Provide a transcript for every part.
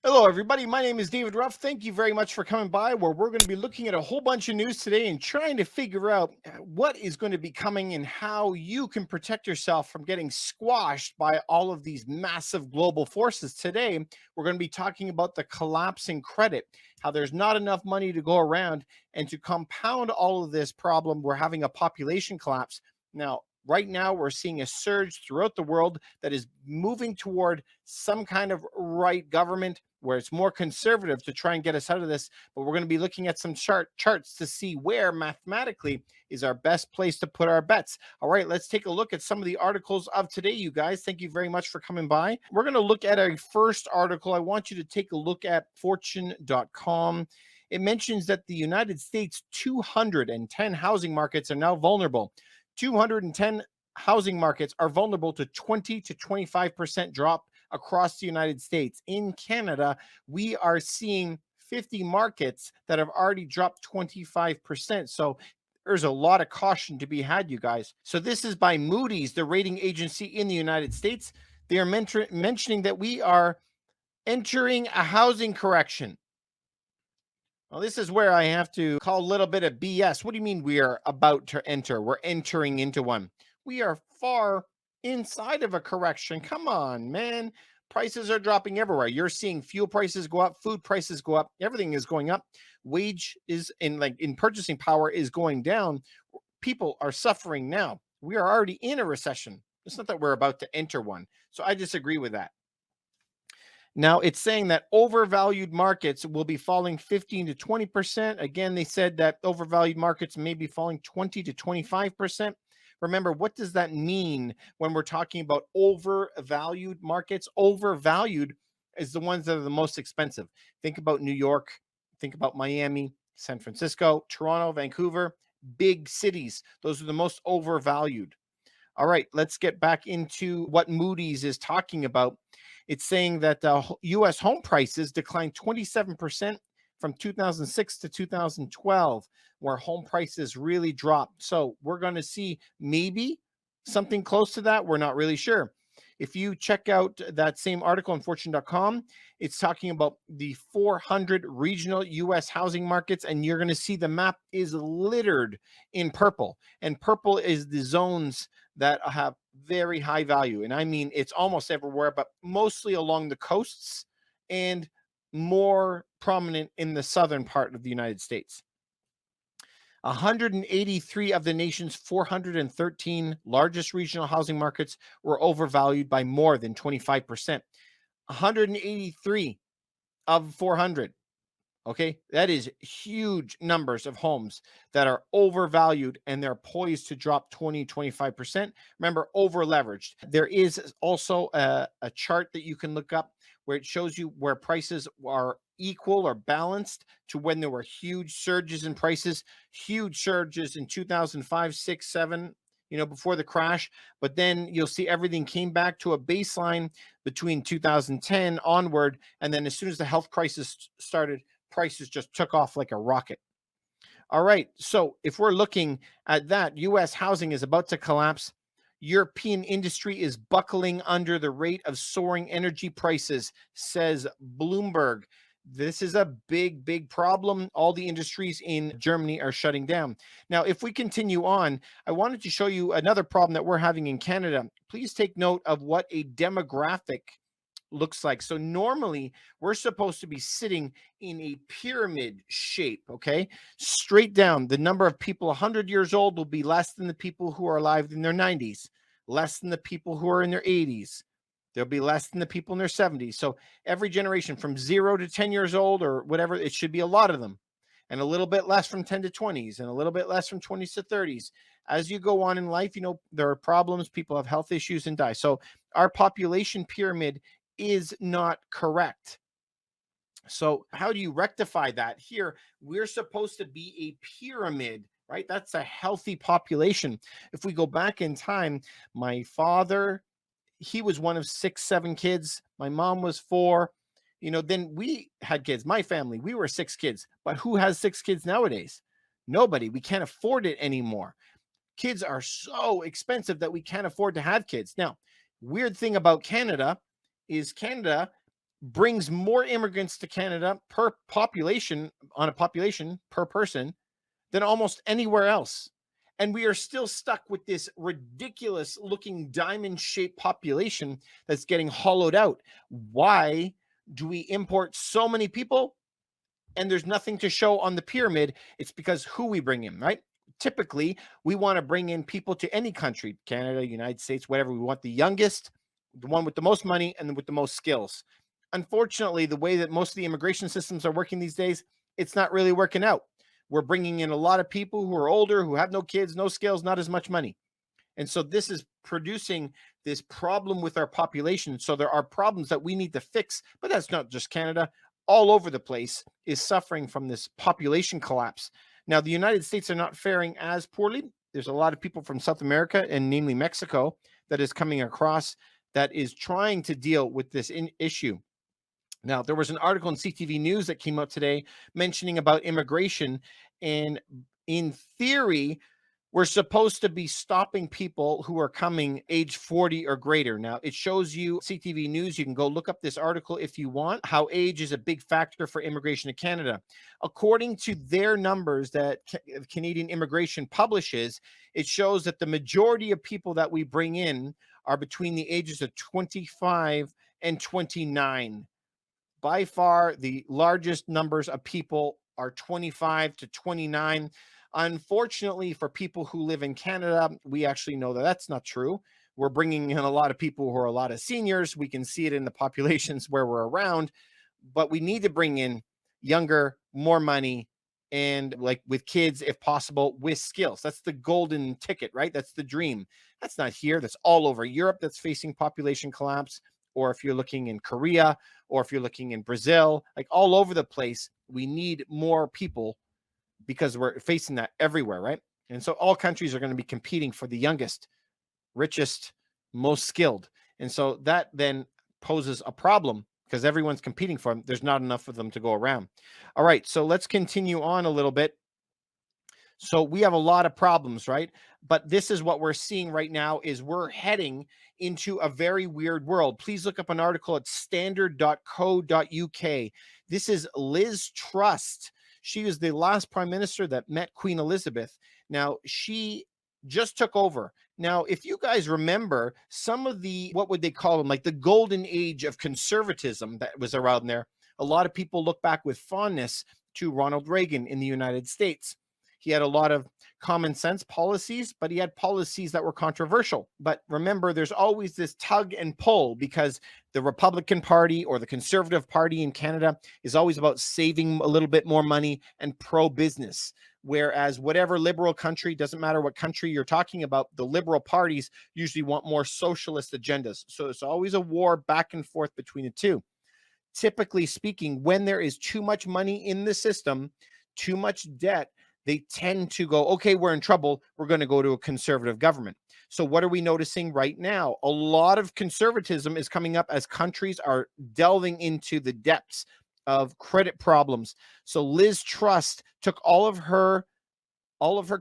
Hello, everybody. My name is David Ruff. Thank you very much for coming by, where we're going to be looking at a whole bunch of news today and trying to figure out what is going to be coming and how you can protect yourself from getting squashed by all of these massive global forces. Today, we're going to be talking about the collapsing credit, how there's not enough money to go around, and to compound all of this problem, we're having a population collapse. Now, right now, we're seeing a surge throughout the world that is moving toward some kind of right government where it's more conservative to try and get us out of this. But we're going to be looking at some charts to see where mathematically is our best place to put our bets. All right, let's take a look at some of the articles of today, you guys. Thank you very much for coming by. We're going to look at our first article. I want you to take a look at fortune.com. It mentions that the United States 210 housing markets are now vulnerable. 210 housing markets are vulnerable to 20 to 25% drop across the United States. In Canada, we are seeing 50 markets that have already dropped 25%. So there's a lot of caution to be had, you guys. So this is by Moody's, the rating agency in the United States. They are mentioning that we are entering a housing correction. Well, this is where I have to call a little bit of BS. What do you mean we are about to enter? We're entering into one. We are far inside of a correction. Come on, man. Prices are dropping everywhere. You're seeing fuel prices go up, food prices go up, everything is going up. Wage is in purchasing power is going down. People are suffering now. We are already in a recession. It's not that we're about to enter one. So I disagree with that. Now it's saying that overvalued markets will be falling 15 to 20%. Again, they said that overvalued markets may be falling 20 to 25%. Remember, what does that mean when we're talking about overvalued markets? Overvalued is the ones that are the most expensive. Think about New York, think about Miami, San Francisco, Toronto, Vancouver, big cities. Those are the most overvalued. All right, let's get back into what Moody's is talking about. It's saying that U.S. home prices declined 27% from 2006 to 2012, where home prices really dropped. So we're going to see maybe something close to that. We're not really sure. If you check out that same article on fortune.com, it's talking about the 400 regional U.S. housing markets, and you're going to see the map is littered in purple. And purple is the zones that have very high value. And I mean, it's almost everywhere, but mostly along the coasts and more prominent in the southern part of the United States. 183 of the nation's 413 largest regional housing markets were overvalued by more than 25%. 183 of 400. Okay, that is huge numbers of homes that are overvalued and they're poised to drop 20-25%. Remember, over leveraged. There is also a chart that you can look up where it shows you where prices are equal or balanced to when there were huge surges in prices, huge surges in 2005, 6, 7, before the crash. But then you'll see everything came back to a baseline between 2010 onward. And then as soon as the health crisis started, prices just took off like a rocket. All right. So if we're looking at that, US housing is about to collapse. European industry is buckling under the rate of soaring energy prices, says Bloomberg. This is a big, big problem. All the industries in Germany are shutting down. Now, if we continue on, I wanted to show you another problem that we're having in Canada. Please take note of what a demographic looks like. So normally we're supposed to be sitting in a pyramid shape, okay? Straight down. The number of people 100 years old will be less than the people who are alive in their 90s, less than the people who are in their 80s. There'll be less than the people in their 70s. So every generation from 0 to 10 years old or whatever, it should be a lot of them. And a little bit less from 10 to 20s and a little bit less from 20s to 30s. As you go on in life, there are problems, people have health issues and die. So our population pyramid is not correct. So how do you rectify that? Here, we're supposed to be a pyramid, right? That's a healthy population. If we go back in time, my father, he was one of 6, 7 kids. My mom was 4. Then we had kids. My family, we were 6 kids. But who has 6 kids nowadays? Nobody. We can't afford it anymore. Kids are so expensive that we can't afford to have kids. Now, weird thing about Canada is Canada brings more immigrants to Canada per population, on a population per person, than almost anywhere else. And we are still stuck with this ridiculous looking diamond shaped population that's getting hollowed out. Why do we import so many people and there's nothing to show on the pyramid? It's because who we bring in, right? Typically, we want to bring in people to any country, Canada, United States, whatever. We want the youngest, the one with the most money, and with the most skills. Unfortunately, the way that most of the immigration systems are working these days, it's not really working out. We're bringing in a lot of people who are older, who have no kids, no skills, not as much money. And so this is producing this problem with our population. So there are problems that we need to fix, but that's not just Canada. All over the place is suffering from this population collapse. Now, the United States are not faring as poorly. There's a lot of people from South America and namely Mexico that is coming across that is trying to deal with this issue. Now, there was an article in CTV News that came out today mentioning about immigration. And in theory, we're supposed to be stopping people who are coming age 40 or greater. Now, it shows you CTV News. You can go look up this article if you want, how age is a big factor for immigration to Canada. According to their numbers that Canadian immigration publishes, it shows that the majority of people that we bring in are between the ages of 25 and 29. By far, the largest numbers of people are 25 to 29. Unfortunately, for people who live in Canada, we actually know that that's not true. We're bringing in a lot of people who are a lot of seniors. We can see it in the populations where we're around, but we need to bring in younger, more money, and like with kids, if possible, with skills. That's the golden ticket, right? That's the dream. That's not here. That's all over Europe that's facing population collapse. Or if you're looking in Korea, or if you're looking in Brazil, like all over the place, we need more people because we're facing that everywhere, right? And so all countries are going to be competing for the youngest, richest, most skilled. And so that then poses a problem because everyone's competing for them. There's not enough of them to go around. All right, so let's continue on a little bit. So we have a lot of problems, right? But this is what we're seeing right now is we're heading into a very weird world. Please look up an article at standard.co.uk. This is Liz Truss. She was the last prime minister that met Queen Elizabeth. Now, she just took over. Now, if you guys remember some of the, what would they call them, like the golden age of conservatism that was around there, a lot of people look back with fondness to Ronald Reagan in the United States. He had a lot of common sense policies, but he had policies that were controversial. But remember, there's always this tug and pull because the Republican Party or the Conservative Party in Canada is always about saving a little bit more money and pro-business. Whereas whatever liberal country, doesn't matter what country you're talking about, the liberal parties usually want more socialist agendas. So it's always a war back and forth between the two. Typically speaking, when there is too much money in the system, too much debt, they tend to go, okay, we're in trouble. We're going to go to a conservative government. So what are we noticing right now? A lot of conservatism is coming up as countries are delving into the depths of credit problems. So Liz Truss took all of her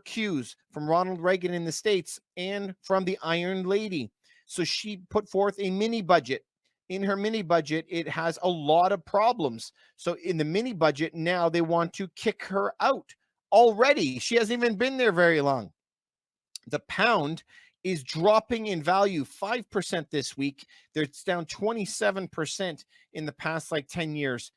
cues from Ronald Reagan in the States and from the Iron Lady. So she put forth a mini budget. In her mini budget, it has a lot of problems. So in the mini budget, now they want to kick her out. Already, she hasn't even been there very long. The pound is dropping in value 5% this week. It's down 27% in the past like 10 years.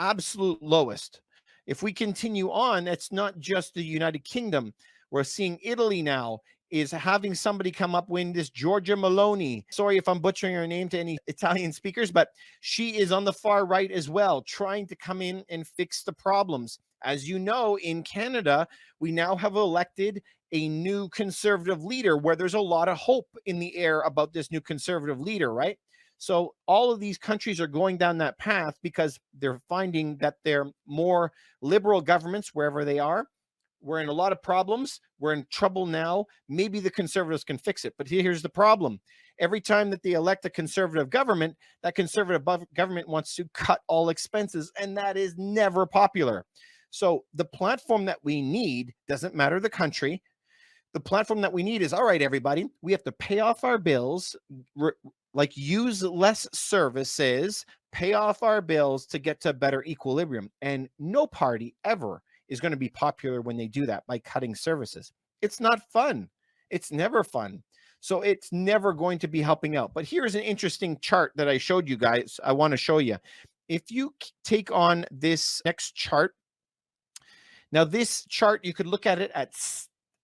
Absolute lowest. If we continue on, it's not just the United Kingdom. We're seeing Italy now is having somebody come up with this Giorgia Meloni. Sorry if I'm butchering her name to any Italian speakers, but she is on the far right as well, trying to come in and fix the problems. As you know, in Canada, we now have elected a new conservative leader where there's a lot of hope in the air about this new conservative leader, right? So all of these countries are going down that path because they're finding that they're more liberal governments wherever they are. We're in a lot of problems. We're in trouble now. Maybe the conservatives can fix it. But here's the problem. Every time that they elect a conservative government, that conservative government wants to cut all expenses, and that is never popular. So the platform that we need, doesn't matter the country, the platform that we need is, all right, everybody, we have to pay off our bills, like use less services, pay off our bills to get to a better equilibrium. And no party ever is going to be popular when they do that by cutting services. It's not fun. It's never fun. So it's never going to be helping out. But here's an interesting chart that I showed you guys. I want to show you. If you take on this next chart, now this chart, you could look at it at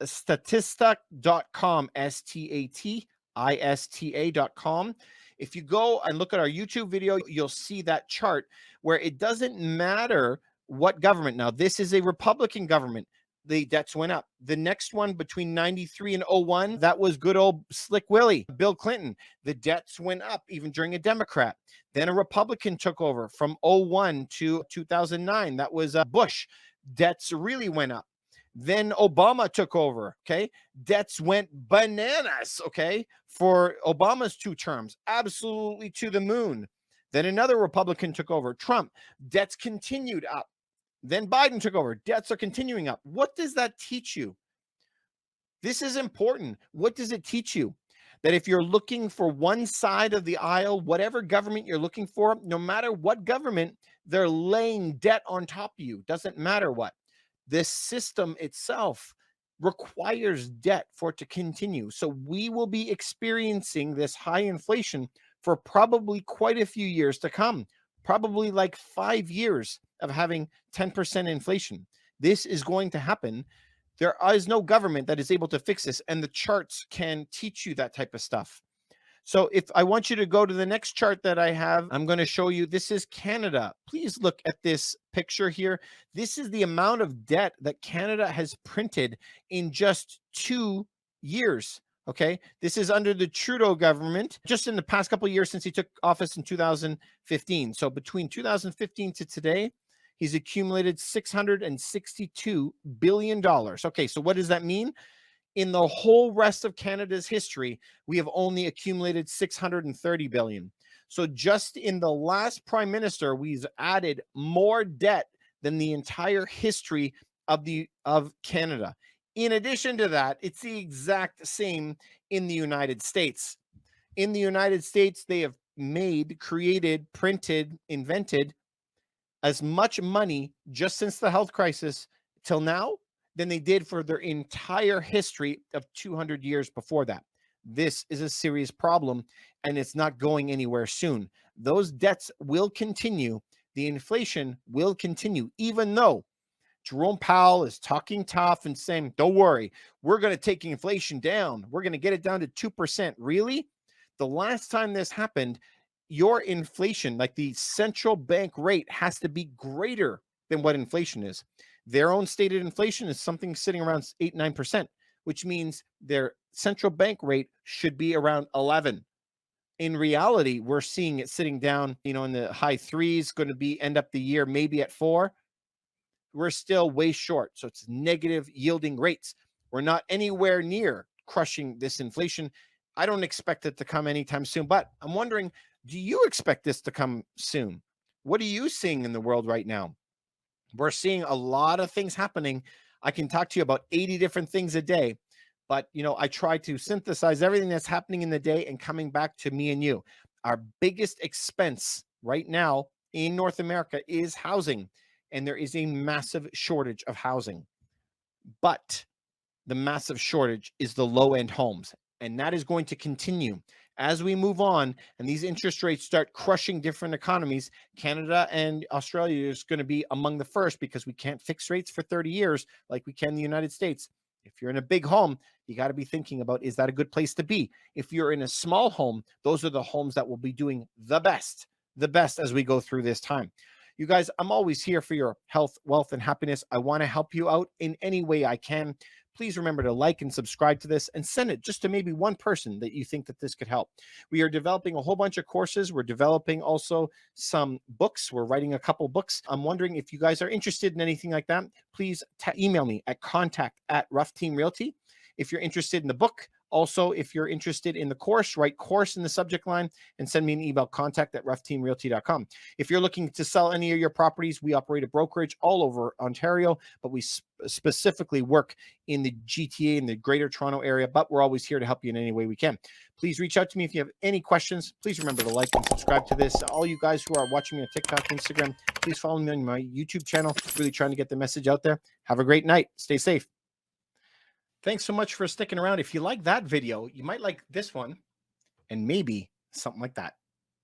statista.com, statista.com. If you go and look at our YouTube video, you'll see that chart where it doesn't matter what government. Now, this is a Republican government. The debts went up. The next one between 93 and 01, that was good old Slick Willie, Bill Clinton. The debts went up even during a Democrat. Then a Republican took over from 01 to 2009. That was Bush. Debts really went up. Then Obama took over, okay? Debts went bananas, okay? For Obama's 2 terms, absolutely to the moon. Then another Republican took over, Trump. Debts continued up. Then Biden took over. Debts are continuing up. What does that teach you? This is important. What does it teach you? That if you're looking for one side of the aisle, whatever government you're looking for, no matter what government, they're laying debt on top of you. Doesn't matter what. This system itself requires debt for it to continue. So we will be experiencing this high inflation for probably quite a few years to come, probably like 5 years of having 10% inflation. This is going to happen. There is no government that is able to fix this, and the charts can teach you that type of stuff. So if I want you to go to the next chart that I have, I'm going to show you, this is Canada. Please look at this picture here. This is the amount of debt that Canada has printed in just 2 years. Okay, this is under the Trudeau government, just in the past couple of years since he took office in 2015. So between 2015 to today, he's accumulated $662 billion. Okay, so what does that mean? In the whole rest of Canada's history, we have only accumulated 630 billion. So just in the last prime minister, we've added more debt than the entire history of Canada. In addition to that, it's the exact same in the United States. In the United States, they have made, created, printed, invented as much money just since the health crisis till now than they did for their entire history of 200 years before that. This is a serious problem, and it's not going anywhere soon. Those debts will continue. The inflation will continue, even though Jerome Powell is talking tough and saying, don't worry, we're going to take inflation down. We're going to get it down to 2%. Really? The last time this happened, your inflation, like the central bank rate, has to be greater than what inflation is. Their own stated inflation is something sitting around 8-9%, which means their central bank rate should be around 11. In reality, we're seeing it sitting down, in the high 3s, going to be end up the year maybe at 4. We're still way short. So it's negative yielding rates. We're not anywhere near crushing this inflation. I don't expect it to come anytime soon, but I'm wondering, do you expect this to come soon? What are you seeing in the world right now? We're seeing a lot of things happening. I can talk to you about 80 different things a day, but I try to synthesize everything that's happening in the day and coming back to me and you. Our biggest expense right now in North America is housing, and there is a massive shortage of housing. But the massive shortage is the low-end homes, and that is going to continue as we move on and these interest rates start crushing different economies. Canada and Australia is going to be among the first because we can't fix rates for 30 years like we can in the United States. If you're in a big home, you got to be thinking about, is that a good place to be? If you're in a small home, those are the homes that will be doing the best as we go through this time. You guys, I'm always here for your health, wealth, and happiness. I want to help you out in any way I can. Please remember to like and subscribe to this and send it just to maybe one person that you think that this could help. We are developing a whole bunch of courses. We're developing also some books. We're writing a couple books. I'm wondering if you guys are interested in anything like that. Please email me at contact@Ruff Team Realty. If you're interested in the book, Also, if you're interested in the course, write course in the subject line and send me an email, contact@ruffteamrealty.com. If you're looking to sell any of your properties, we operate a brokerage all over Ontario, but we specifically work in the GTA in the Greater Toronto area, but we're always here to help you in any way we can. Please reach out to me if you have any questions. Please remember to like and subscribe to this. All you guys who are watching me on TikTok, Instagram, please follow me on my YouTube channel. Really trying to get the message out there. Have a great night. Stay safe. Thanks so much for sticking around. If you like that video, you might like this one and maybe something like that.